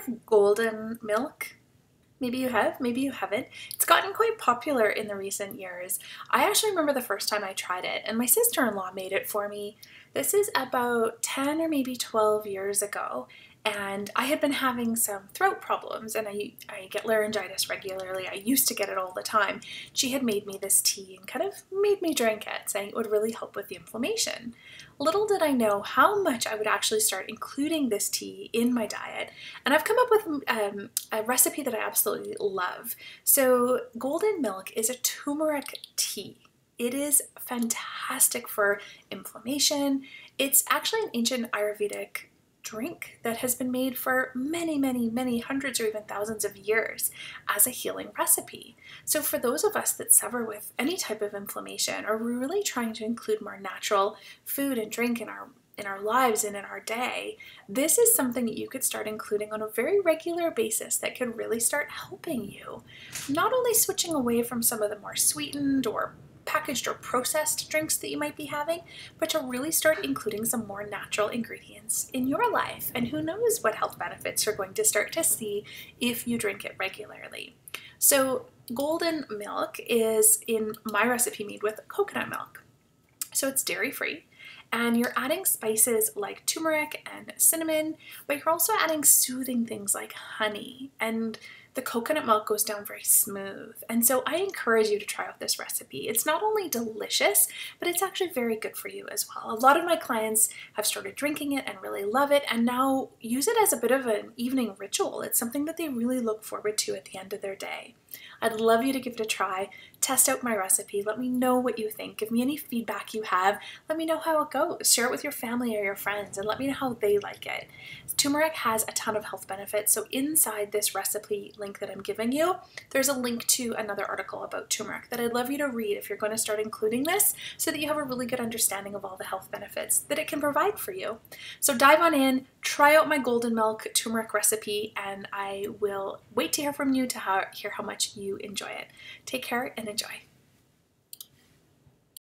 of golden milk? Maybe you have, maybe you haven't. It's gotten quite popular in the recent years. I actually remember the first time I tried it, and my sister-in-law made it for me. This is about 10 or maybe 12 years ago, and I had been having some throat problems, and I get laryngitis regularly. I used to get it all the time. She had made me this tea and kind of made me drink it, saying it would really help with the inflammation. Little did I know how much I would actually start including this tea in my diet, and I've come up with a recipe that I absolutely love. So golden milk is a turmeric tea. It is fantastic for inflammation. It's actually an ancient Ayurvedic drink that has been made for many, many, many hundreds or even thousands of years as a healing recipe. So for those of us that suffer with any type of inflammation, or we're really trying to include more natural food and drink in our lives and in our day, this is something that you could start including on a very regular basis that could really start helping you. Not only switching away from some of the more sweetened or packaged or processed drinks that you might be having, but to really start including some more natural ingredients in your life. And who knows what health benefits you're going to start to see if you drink it regularly. So golden milk is, in my recipe, made with coconut milk. So it's dairy-free, and you're adding spices like turmeric and cinnamon, but you're also adding soothing things like honey, and the coconut milk goes down very smooth. And so I encourage you to try out this recipe. It's not only delicious, but it's actually very good for you as well. A lot of my clients have started drinking it and really love it, and now use it as a bit of an evening ritual. It's something that they really look forward to at the end of their day. I'd love you to give it a try. Test out my recipe. Let me know what you think. Give me any feedback you have. Let me know how it goes. Share it with your family or your friends, and let me know how they like it. Turmeric has a ton of health benefits, so inside this recipe link that I'm giving you, there's a link to another article about turmeric that I'd love you to read if you're going to start including this, so that you have a really good understanding of all the health benefits that it can provide for you. So dive on in, try out my golden milk turmeric recipe, and I will wait to hear from you to hear how much you enjoy it. Take care and enjoy.